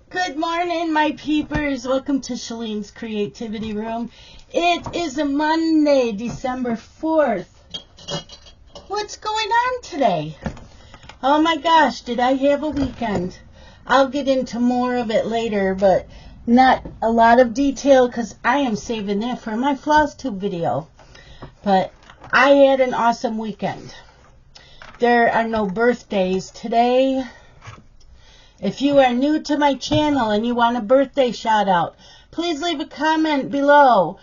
Good morning, my peepers. Welcome to Shalene's Creativity Room. It is a Monday, December 4th. What's going on today? Oh my gosh, did I have a weekend? I'll get into more of it later, but not a lot of detail because I am saving that for my floss tube video. But I had an awesome weekend. There are no birthdays today. If you are new to my channel and you want a birthday shout out, please leave a comment below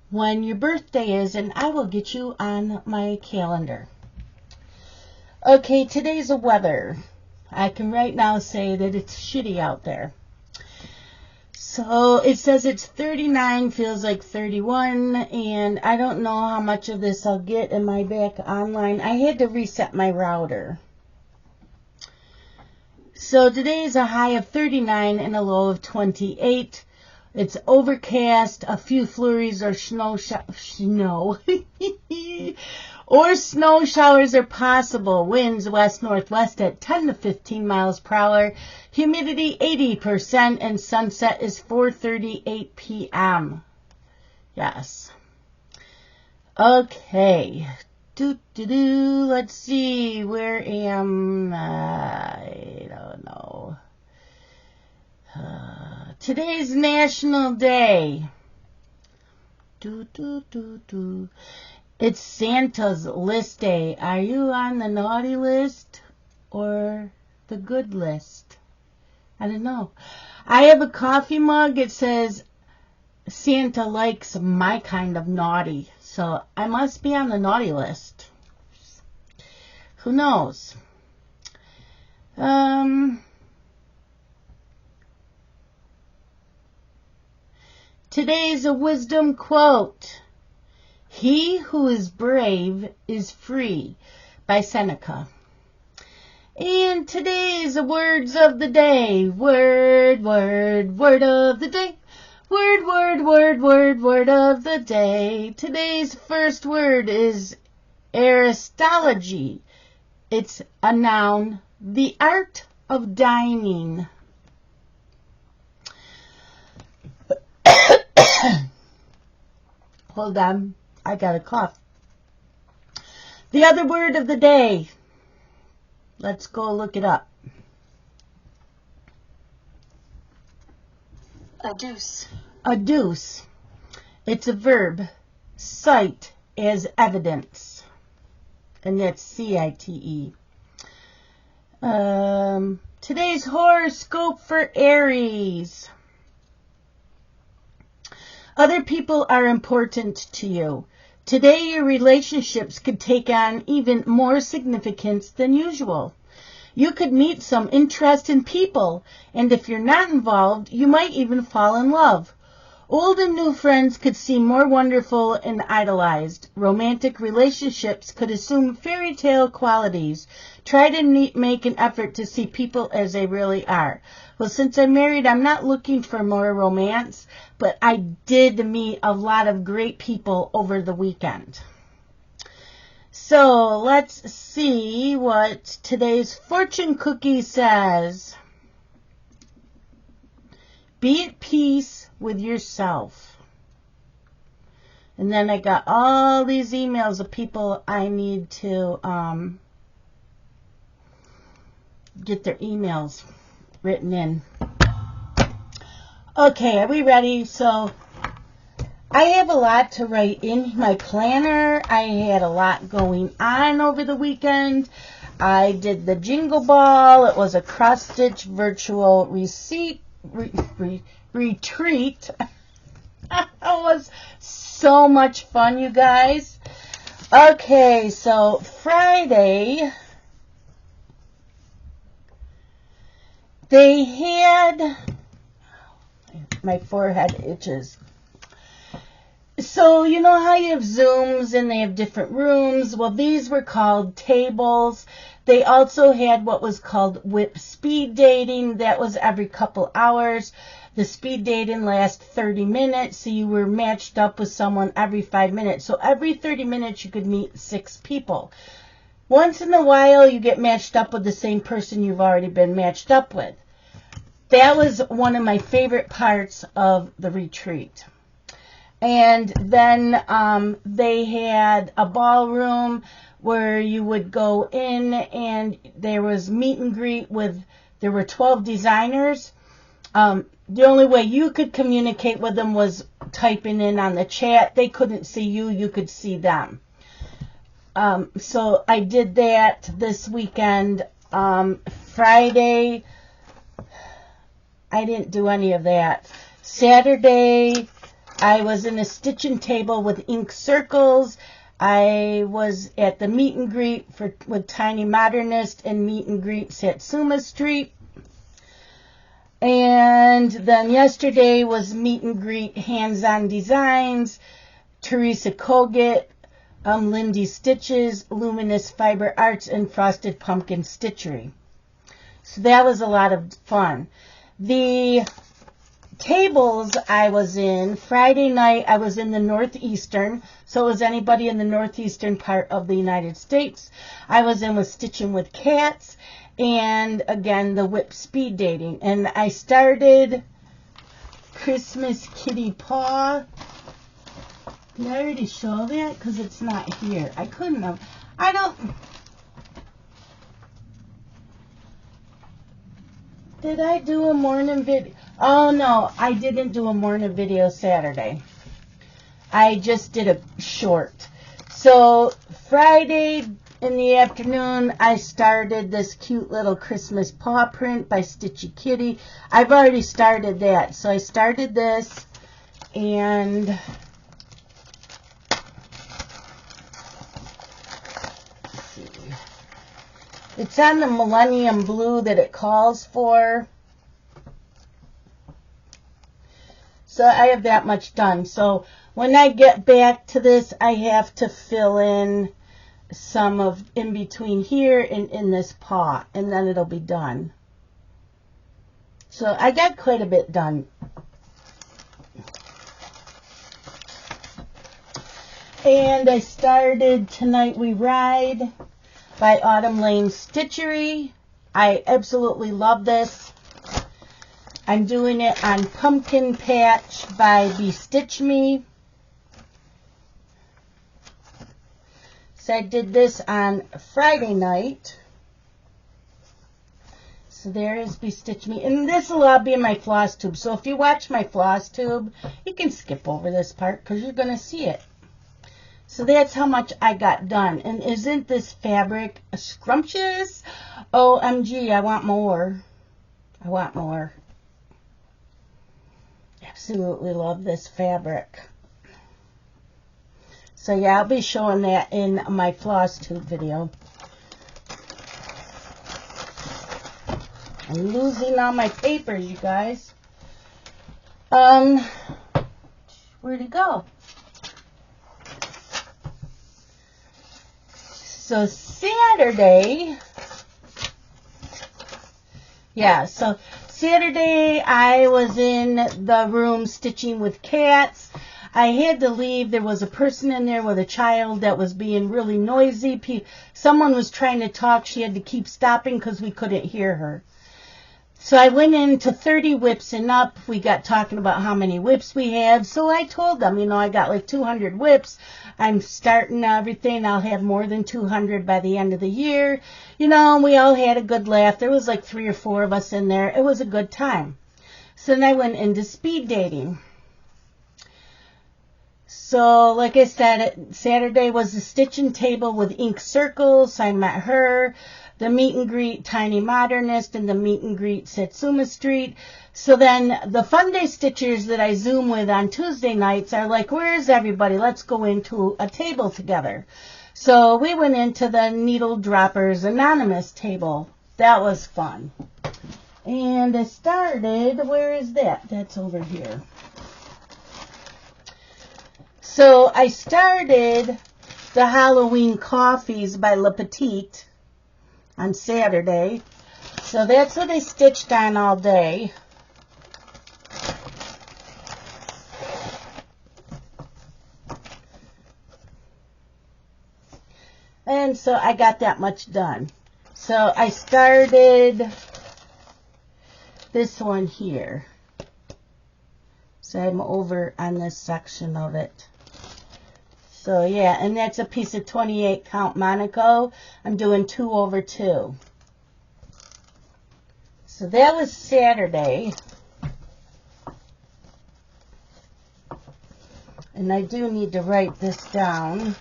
when your birthday is and I will get you on my calendar. Okay, today's the weather. I can right now say that it's shitty out there. So it says it's 39, feels like 31, and I don't know how much of this I'll get in my back online. I had to reset my router. So today is a high of 39 and a low of 28. It's overcast. A few flurries or snow or snow showers are possible. Winds west-northwest at 10 to 15 miles per hour. Humidity 80% and sunset is 4:38 p.m. Yes. Okay. Let's see, where am I? Don't know. Today's National Day. It's Santa's list day. Are you on the naughty list or the good list? I don't know. I have a coffee mug. It says Santa likes my kind of naughty. So I must be on the naughty list. Who knows? Today's a wisdom quote. He who is brave is free, by Seneca. And today's the words of the day. Word of the day. Word of the day. Today's first word is aristology. It's a noun, the art of dining. Hold on, I got a cough. The other word of the day. Let's go look it up. Adduce. Adduce. It's a verb. Cite as evidence. And that's C-I-T-E. Today's horoscope for Aries. Other people are important to you. Today your relationships could take on even more significance than usual. You could meet some interesting people, and if you're not involved, you might even fall in love. Old and new friends could seem more wonderful and idolized. Romantic relationships could assume fairy tale qualities. Try to make an effort to see people as they really are. Well, since I'm married, I'm not looking for more romance, but I did meet a lot of great people over the weekend. So let's see what today's fortune cookie says. Be at peace with yourself. And then I got all these emails of people I need to get their emails written in. Okay, are we ready? So I have a lot to write in my planner. I had a lot going on over the weekend. I did the Jingle Ball. It was a cross-stitch virtual retreat. It was so much fun, you guys. Okay, so Friday, they had, my forehead itches. So, you know how you have Zooms and they have different rooms? Well, these were called tables. They also had what was called whip speed dating. That was every couple hours. The speed dating lasts 30 minutes, so you were matched up with someone every 5 minutes. So every 30 minutes you could meet 6 people. Once in a while you get matched up with the same person you've already been matched up with. that was one of my favorite parts of the retreat. And then they had a ballroom where you would go in, and there was meet and greet with, there were 12 designers. The only way you could communicate with them was typing in on the chat. They couldn't see you, you could see them. So I did that this weekend. Friday, I didn't do any of that. Saturday, I was in a stitching table with ink circles. I was at the meet and greet with Tiny Modernist and meet and greet Satsuma Street. And then yesterday was meet and greet Hands-On Designs, Teresa Kogut, Lindy Stitches, Luminous Fiber Arts, and Frosted Pumpkin Stitchery. So that was a lot of fun. The tables I was in, Friday night I was in the northeastern, so was anybody in the northeastern part of the United States. I was in with Stitching with Cats, and again the whip speed dating. And I started Christmas Kitty Paw. Did I already show that? Because it's not here. I couldn't have. I don't. Did I do a morning video? Oh no, I didn't do a morning video Saturday. I just did a short. So Friday in the afternoon, I started this cute little Christmas paw print by Stitchy Kitty. I've already started that. So I started this, and let's see. It's on the Millennium Blue that it calls for. So I have that much done. So when I get back to this, I have to fill in some of in between here and in this paw, and then it'll be done. So I got quite a bit done. And I started Tonight We Ride by Autumn Lane Stitchery. I absolutely love this. I'm doing it on Pumpkin Patch by Bestitch Me. So I did this on Friday night. So there is Bestitch Me. And this will all be in my floss tube. So if you watch my floss tube, you can skip over this part because you're going to see it. So that's how much I got done. And isn't this fabric scrumptious? OMG, I want more. I want more. Absolutely love this fabric. So yeah, I'll be showing that in my floss tube video. I'm losing all my papers, you guys. Where'd it go? So Saturday, Saturday I was in the room stitching with cats. I had to leave. There was a person in there with a child that was being really noisy. Someone was trying to talk. She had to keep stopping because we couldn't hear her. So I went into 30 whips and up. We got talking about how many whips we had. So I told them, I got like 200 whips. I'm starting everything. I'll have more than 200 by the end of the year. And we all had a good laugh. There was like 3 or 4 of us in there. It was a good time. So then I went into speed dating. So, like I said, Saturday was the stitching table with ink circles. I met her. The meet and greet Tiny Modernist, and the meet and greet Satsuma Street. So then the Fun Day Stitchers that I Zoom with on Tuesday nights are like, where is everybody? Let's go into a table together. So we went into the Needle Droppers Anonymous table. That was fun. And I started, where is that? That's over here. So I started the Halloween Coffees by Le Petite on Saturday. So that's what I stitched on all day. And so I got that much done. So I started this one here. So I'm over on this section of it. So yeah, and that's a piece of 28 count Monaco. I'm doing 2 over 2. So that was Saturday. And I do need to write this down.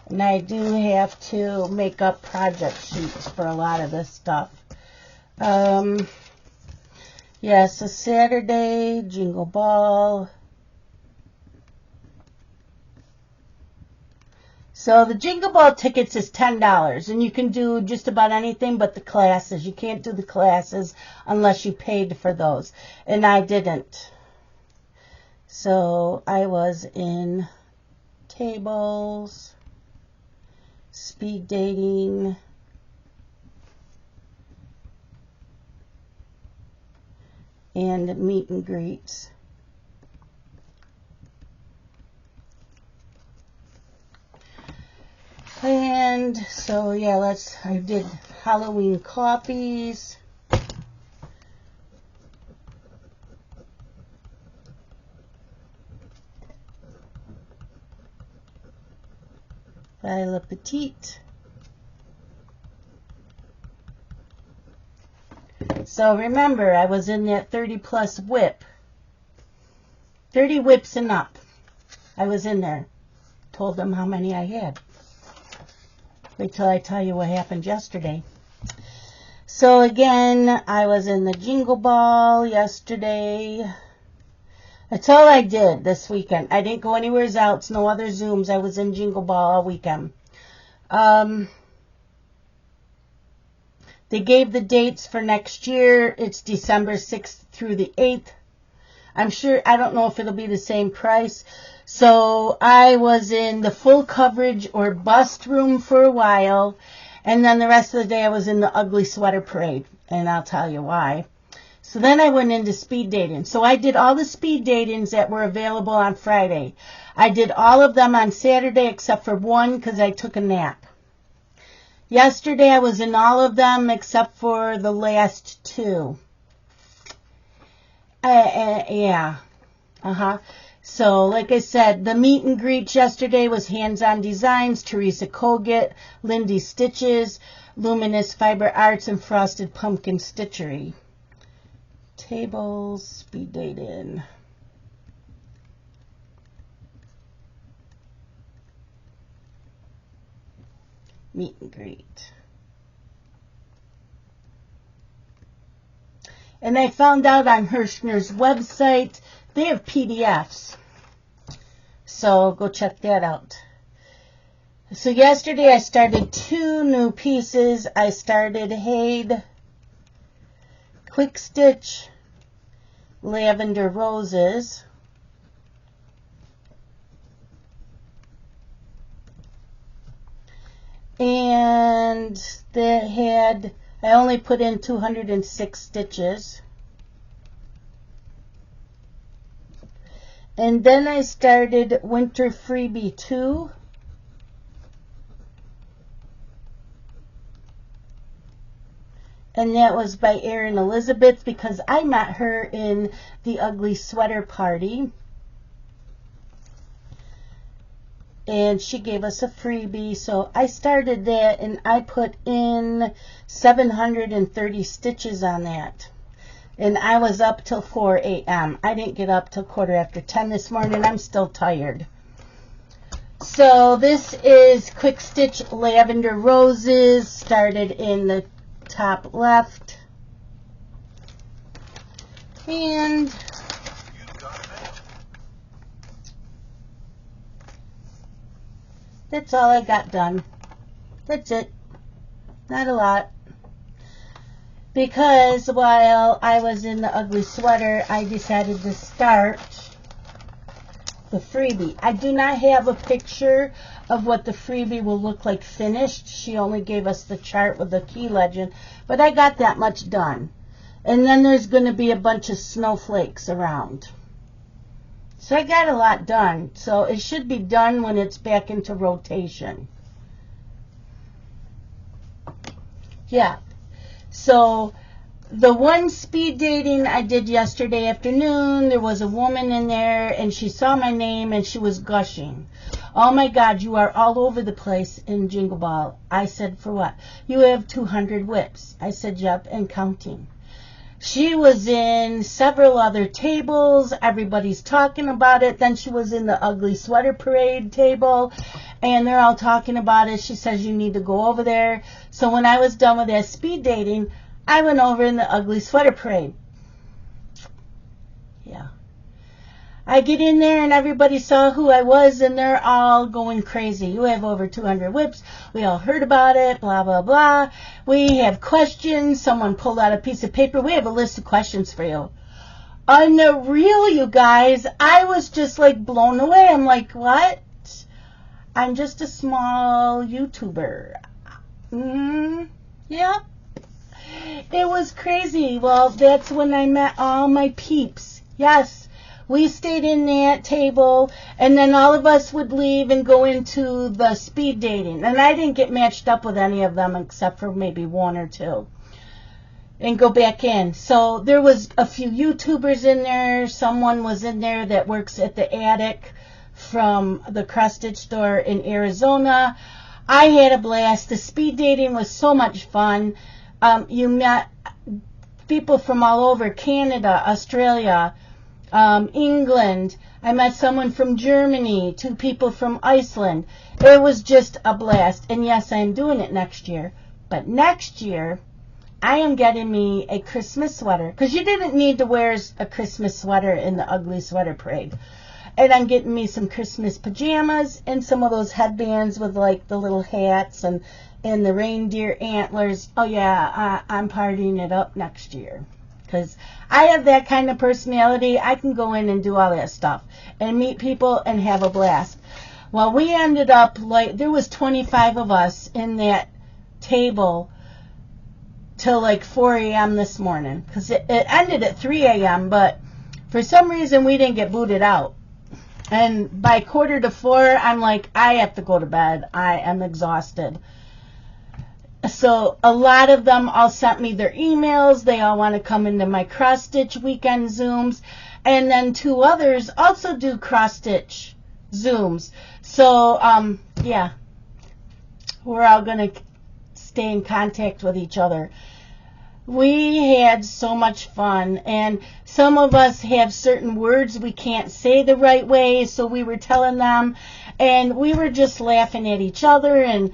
And I do have to make up project sheets for a lot of this stuff. Yeah, so Saturday, Jingle Ball. So the Jingle Ball tickets is $10, and you can do just about anything but the classes. You can't do the classes unless you paid for those, and I didn't. So I was in tables, speed dating, and meet and greets. And so yeah, I did Halloween copies. By Le Petite. So remember, I was in that 30 plus whip. 30 whips and up. I was in there. Told them how many I had. Wait till I tell you what happened yesterday. So again, I was in the Jingle Ball yesterday. That's all I did this weekend. I didn't go anywhere else. No other Zooms. I was in Jingle Ball all weekend. They gave the dates for next year. It's December 6th through the 8th. I'm sure, I don't know if it'll be the same price. So I was in the full coverage or bust room for a while. And then the rest of the day I was in the ugly sweater parade. And I'll tell you why. So then I went into speed dating. So I did all the speed datings that were available on Friday. I did all of them on Saturday except for one because I took a nap. Yesterday I was in all of them except for the last 2. Yeah. So like I said, the meet and greet yesterday was Hands-On Designs, Teresa Kogut, Lindy Stitches, Luminous Fiber Arts, and Frosted Pumpkin Stitchery. Tables, speed dating. Meet and greet. And I found out on Hirschner's website, they have PDFs. So go check that out. So yesterday I started 2 new pieces. I started Haid Quick Stitch Lavender Roses. And I only put in 206 stitches. And then I started Winter Freebie 2. And that was by Erin Elizabeth because I met her in the Ugly Sweater Party. And she gave us a freebie. So I started that and I put in 730 stitches on that. And I was up till 4 a.m. I didn't get up till 10:15 this morning. I'm still tired. So this is Quick Stitch Lavender Roses. Started in the top left. And that's all I got done. That's it. Not a lot. Because while I was in the ugly sweater, I decided to start the freebie. I do not have a picture of what the freebie will look like finished. She only gave us the chart with the key legend, but I got that much done. And then there's going to be a bunch of snowflakes around. So I got a lot done. So it should be done when it's back into rotation. Yeah. So the one speed dating I did yesterday afternoon, there was a woman in there and she saw my name and she was gushing. Oh my God, you are all over the place in Jingle Ball. I said, for what? You have 200 whips. I said, yep, and counting. She was in several other tables. Everybody's talking about it. Then she was in the ugly sweater parade table, and they're all talking about it. She says, you need to go over there. So when I was done with that speed dating, I went over in the ugly sweater parade. Yeah. I get in there and everybody saw who I was and they're all going crazy. You have over 200 whips. We all heard about it, blah, blah, blah. We have questions. Someone pulled out a piece of paper. We have a list of questions for you. Unreal, you guys. I was just like blown away. I'm like, what? I'm just a small YouTuber. Yeah. It was crazy. Well, that's when I met all my peeps. Yes. We stayed in that table, and then all of us would leave and go into the speed dating. And I didn't get matched up with any of them except for maybe one or two. And go back in. So there was a few YouTubers in there. Someone was in there that works at the attic from the cross-stitch store in Arizona. I had a blast. The speed dating was so much fun. You met people from all over, Canada, Australia, England. I met someone from Germany, 2 people from Iceland. It was just a blast. And yes, I am doing it next year. But next year, I am getting me a Christmas sweater. Because you didn't need to wear a Christmas sweater in the ugly sweater parade. And I'm getting me some Christmas pajamas and some of those headbands with like the little hats and the reindeer antlers. Oh yeah, I'm partying it up next year. Because I have that kind of personality. I can go in and do all that stuff and meet people and have a blast. Well, we ended up like, there was 25 of us in that table till like 4 a.m. this morning. Because it ended at 3 a.m. But for some reason we didn't get booted out. And by 3:45, I'm like, I have to go to bed. I am exhausted. So a lot of them all sent me their emails. They all want to come into my cross-stitch weekend Zooms. And then 2 others also do cross-stitch Zooms. So, yeah, we're all going to stay in contact with each other. We had so much fun. And some of us have certain words we can't say the right way. So we were telling them. And we were just laughing at each other and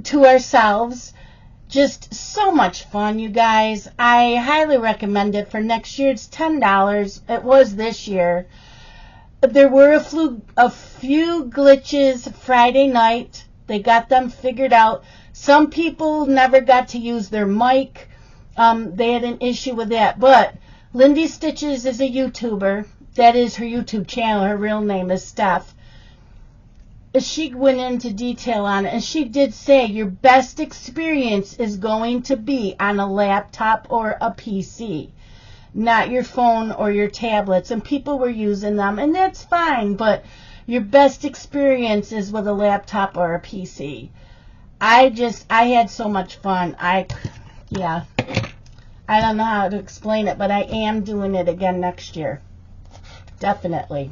to ourselves. Just so much fun, you guys. I highly recommend it for next year. It's $10. It was this year. There were a few glitches Friday night. They got them figured out. Some people never got to use their mic. They had an issue with that. But Lindy Stitches is a YouTuber. That is her YouTube channel. Her real name is Steph. She went into detail on it, and she did say your best experience is going to be on a laptop or a PC, not your phone or your tablets. And people were using them, and that's fine, but your best experience is with a laptop or a PC. I had so much fun. Yeah, I don't know how to explain it, but I am doing it again next year. Definitely.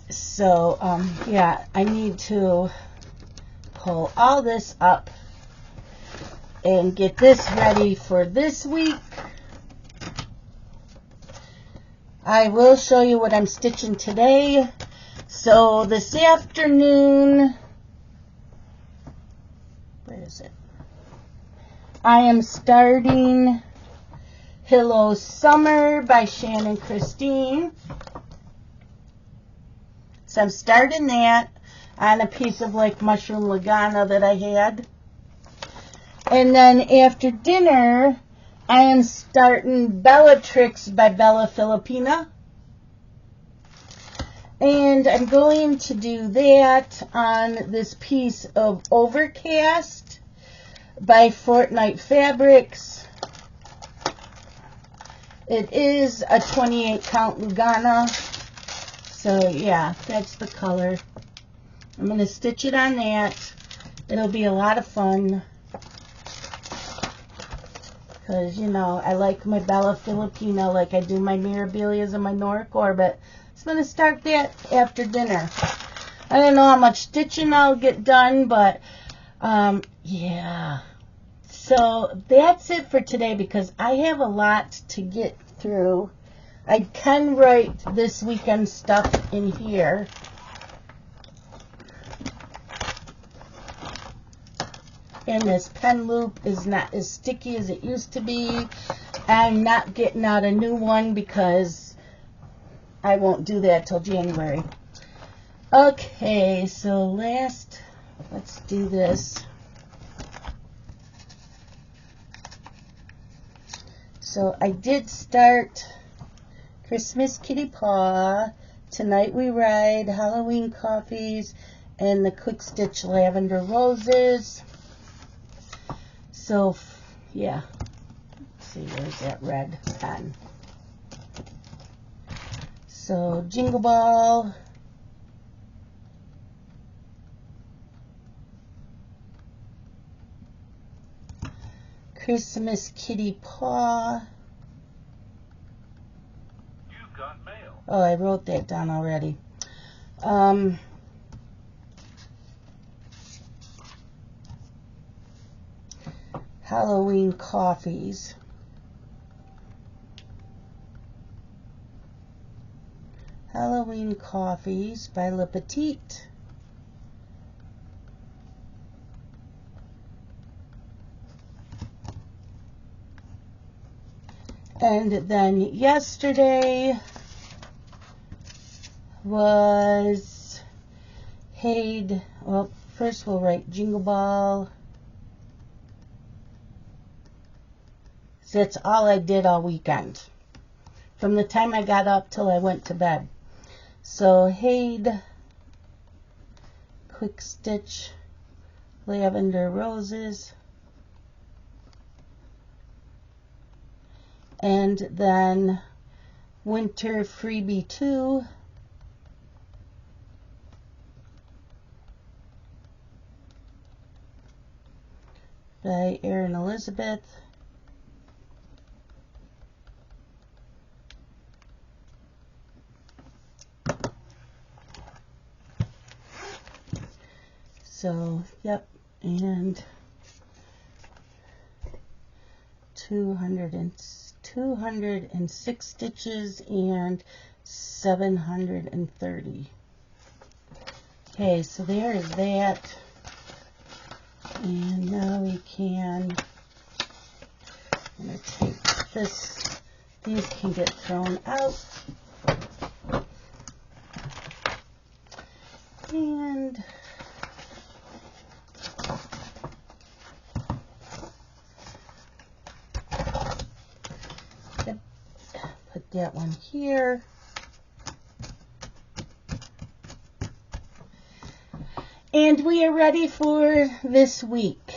So, yeah, I need to pull all this up and get this ready for this week. I will show you what I'm stitching today. So, this afternoon, where is it? I am starting Hello Summer by Shannon Christine. So I'm starting that on a piece of like mushroom lagana that I had. And then after dinner, I am starting Bellatrix by Bella Filipina. And I'm going to do that on this piece of Overcast by Fortnite Fabrics. It is a 28 count Lugana. So yeah, that's the color. I'm going to stitch it on that. It'll be a lot of fun. Because, you know, I like my Bella Filipina like I do my Mirabilias and my Nora Corbett. I'm going to start that after dinner. I don't know how much stitching I'll get done, but, yeah. So that's it for today because I have a lot to get through. I can write this weekend stuff in here. And this pen loop is not as sticky as it used to be. I'm not getting out a new one because I won't do that till January. Okay, so let's do this. So I did start Christmas Kitty Paw, Tonight We Ride, Halloween Coffees, and the Quick Stitch Lavender Roses. So, yeah. Let's see, where's that red pen? So, Jingle Ball. Christmas Kitty Paw. You've got mail. Oh, I wrote that down already. Halloween Coffees. Halloween Coffees by Le Petit. And then yesterday was Haid. Well, first we'll write Jingle Ball. So that's all I did all weekend. From the time I got up till I went to bed. So Haid, Quick Stitch, Lavender Roses. And then Winter Freebie 2. By Erin Elizabeth. So, yep, and 206 stitches and 730. Okay, so there is that. And now we can, I'm going to take this, these can get thrown out. And put that one here. And we are ready for this week.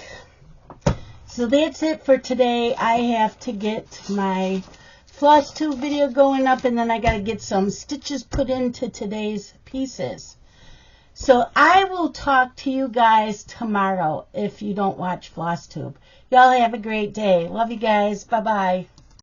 So that's it for today. I have to get my floss tube video going up, and then I got to get some stitches put into today's pieces. So I will talk to you guys tomorrow if you don't watch floss tube. Y'all have a great day. Love you guys. Bye-bye.